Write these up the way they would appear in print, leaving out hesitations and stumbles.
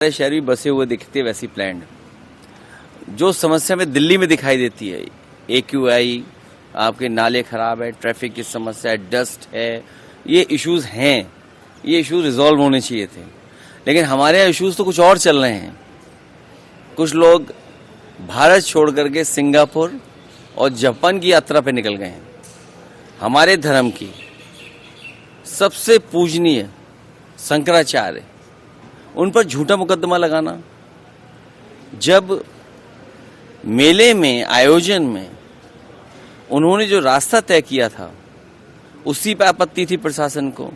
हमारे शहर भी बसे हुए दिखते वैसी प्लान जो समस्या में दिल्ली में दिखाई देती है। AQI, आपके नाले खराब है, ट्रैफिक की समस्या है, डस्ट है, ये इश्यूज हैं, ये इश्यूज रिजॉल्व होने चाहिए थे। लेकिन हमारे यहाँ इश्यूज तो कुछ और चल रहे हैं। कुछ लोग भारत छोड़ करके सिंगापुर और जापान की यात्रा पे निकल गए हैं। हमारे धर्म की सबसे पूजनीय शंकराचार्य, उन पर झूठा मुकदमा लगाना। जब मेले में, आयोजन में उन्होंने जो रास्ता तय किया था, उसी पर आपत्ति थी प्रशासन को।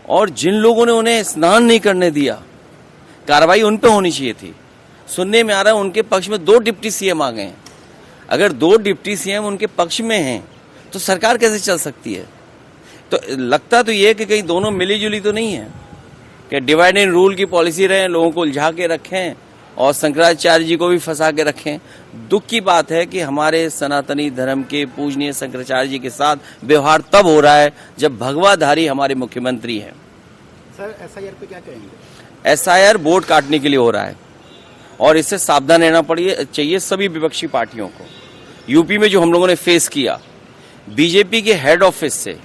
और जिन लोगों ने उन्हें स्नान नहीं करने दिया, कार्रवाई उन पर होनी चाहिए थी। सुनने में आ रहा है उनके पक्ष में 2 डिप्टी CM आ गए हैं। अगर 2 डिप्टी CM उनके पक्ष में हैं तो सरकार कैसे चल सकती है? तो लगता तो ये है कि कहीं दोनों मिली जुली तो नहीं है, कि डिवाइड एंड रूल की पॉलिसी रहे, लोगों को उलझा के रखें और शंकराचार्य जी को भी फंसा के रखें। दुख की बात है कि हमारे सनातनी धर्म के पूजनीय शंकराचार्य जी के साथ व्यवहार तब हो रहा है जब भगवाधारी हमारे मुख्यमंत्री हैं। सर, SIR पे क्या कहेंगे? SIR वोट काटने के लिए हो रहा है और इससे सावधान रहना चाहिए सभी विपक्षी पार्टियों को। यूपी में जो हम लोगों ने फेस किया, बीजेपी के हेड ऑफिस से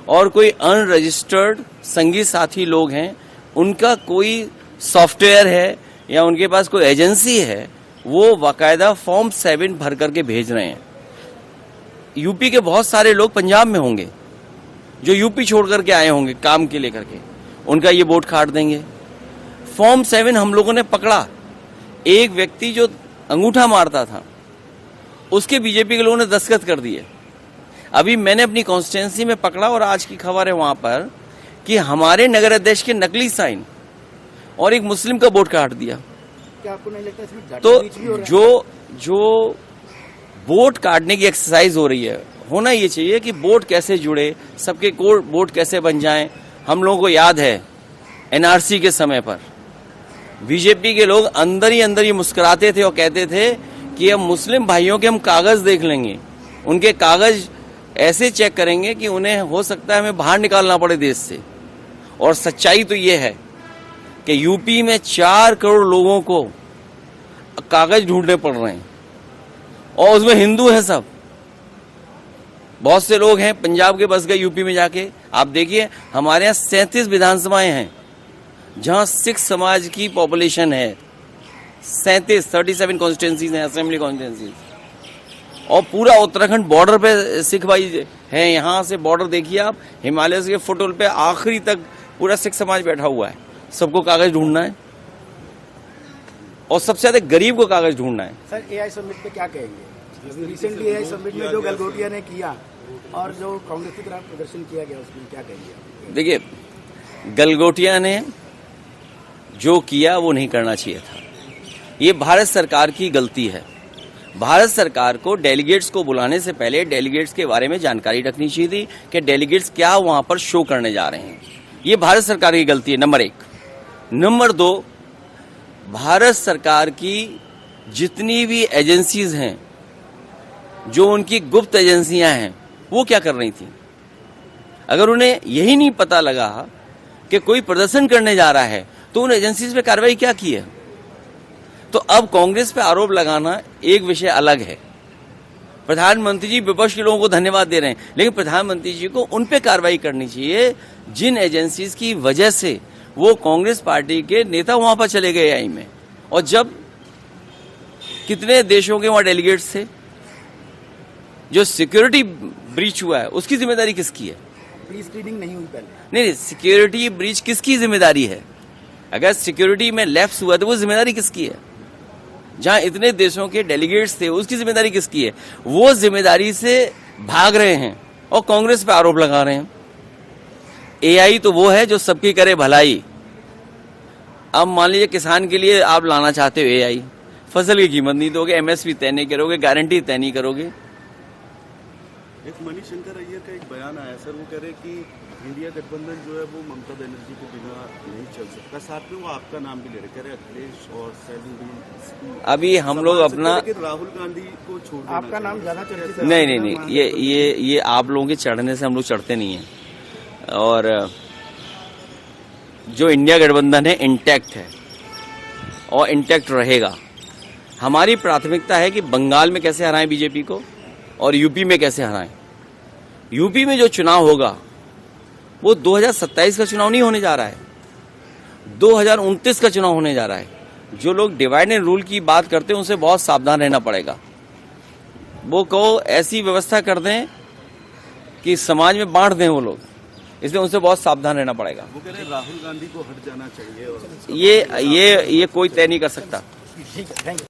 और कोई अनरजिस्टर्ड संगी साथी लोग हैं, उनका कोई सॉफ्टवेयर है या उनके पास कोई एजेंसी है, वो बाकायदा फॉर्म 7 भर करके भेज रहे हैं। यूपी के बहुत सारे लोग पंजाब में होंगे जो यूपी छोड़ करके आए होंगे काम के लेकर के, उनका ये वोट काट देंगे। फॉर्म 7 हम लोगों ने पकड़ा। एक व्यक्ति जो अंगूठा मारता था, उसके बीजेपी के लोगों ने दस्तखत कर दिए। अभी मैंने अपनी कॉन्स्टिट्यूंसी में पकड़ा और आज की खबर है वहां पर कि हमारे नगर अध्यक्ष के नकली साइन और एक मुस्लिम का वोट काट दिया। क्या आपको नहीं लगता इसमें तो जो वोट काटने की एक्सरसाइज हो रही है, होना ये चाहिए कि वोट कैसे जुड़े, सबके कोड वोट कैसे बन जाएं। हम लोगों को याद है NRC के समय पर बीजेपी के लोग अंदर ही मुस्कुराते थे और कहते थे कि हम मुस्लिम भाइयों के हम कागज देख लेंगे, उनके कागज ऐसे चेक करेंगे कि उन्हें हो सकता है हमें बाहर निकालना पड़े देश से। और सच्चाई तो ये है कि यूपी में 4 करोड़ लोगों को कागज ढूंढने पड़ रहे हैं और उसमें हिंदू हैं सब। बहुत से लोग हैं पंजाब के बस गए यूपी में जाके। आप देखिए हमारे यहाँ 37 विधानसभाएं हैं जहां सिख समाज की पॉपुलेशन है। 37 कॉन्स्टिट्यूंसीज हैं, असेंबली कॉन्स्टिट्यूंसीज। और पूरा उत्तराखंड बॉर्डर पे सिख भाई हैं। यहाँ से बॉर्डर देखिए आप, हिमालय के फुटहोल पे आखिरी तक पूरा सिख समाज बैठा हुआ है। सबको कागज ढूंढना है और सबसे ज्यादा गरीब को कागज ढूंढना है। सर, AI समिट पे क्या कहेंगे? रिसेंटली AI समिट में जो गलगोटिया ने किया और जो कांग्रेस की तरफ प्रदर्शन किया गया, उसमें क्या कहेंगे? देखिए, गलगोटिया ने जो किया वो नहीं करना चाहिए था। ये भारत सरकार की गलती है। भारत सरकार को डेलीगेट्स को बुलाने से पहले डेलीगेट्स के बारे में जानकारी रखनी चाहिए थी कि डेलीगेट्स क्या वहां पर शो करने जा रहे हैं। ये भारत सरकार की गलती है, नंबर 1। नंबर 2, भारत सरकार की जितनी भी एजेंसीज हैं, जो उनकी गुप्त एजेंसियां हैं, वो क्या कर रही थी? अगर उन्हें यही नहीं पता लगा कि कोई प्रदर्शन करने जा रहा है तो उन एजेंसीज पे कार्रवाई क्या की है? तो अब कांग्रेस पे आरोप लगाना एक विषय अलग है। प्रधानमंत्री जी विपक्ष के लोगों को धन्यवाद दे रहे हैं, लेकिन प्रधानमंत्री जी को उन पे कार्रवाई करनी चाहिए जिन एजेंसीज की वजह से वो कांग्रेस पार्टी के नेता वहां पर चले गए AI में। और जब कितने देशों के वहां डेलीगेट्स थे, जो सिक्योरिटी ब्रीच हुआ है उसकी जिम्मेदारी किसकी है? प्री स्क्रीनिंग नहीं हुई पहले। नहीं, सिक्योरिटी ब्रीच किसकी जिम्मेदारी है? अगर सिक्योरिटी में लैप्स हुआ तो वो जिम्मेदारी किसकी है? जहां इतने देशों के डेलीगेट्स थे, उसकी जिम्मेदारी किसकी है? वो जिम्मेदारी से भाग रहे हैं और कांग्रेस पे आरोप लगा रहे हैं। AI तो वो है जो सबकी करे भलाई। अब मान लीजिए किसान के लिए आप लाना चाहते हो AI, फसल की कीमत नहीं दोगे, MSP तय नहीं करोगे, गारंटी तय नहीं करोगे। एक मणिशंकर अय्यर का एक बयान आया सर, वो कह रहे कि इंडिया गठबंधन जो है वो ममता बनर्जी के बिना नहीं चल सकता। साथ में वो आपका नाम भी ले रहे, कह रहे अखिलेश और सैलून। अभी हम लोग अपना राहुल गांधी को छोड़ आपका नाम ज्यादा चर्चित है। नहीं, ये आप लोगों के चढ़ने से हम लोग चढ़ते नहीं हैं। और जो इंडिया गठबंधन है इंटैक्ट है। और इंटैक्ट रहेगा। हमारी प्राथमिकता है कि बंगाल में कैसे हराएं बीजेपी को और यूपी में कैसे हराएं। यूपी में जो चुनाव होगा वो 2027 का चुनाव नहीं होने जा रहा है, 2029 का चुनाव होने जा रहा है। जो लोग डिवाइड एंड रूल की बात करते हैं उनसे बहुत सावधान रहना पड़ेगा। वो को ऐसी व्यवस्था कर दें कि समाज में बांट दें वो लोग, इसलिए उनसे बहुत सावधान रहना पड़ेगा। वो कह रहे हैं राहुल गांधी को हट जाना चाहिए और ये कोई तय नहीं कर सकता। ठीक है, थैंक यू।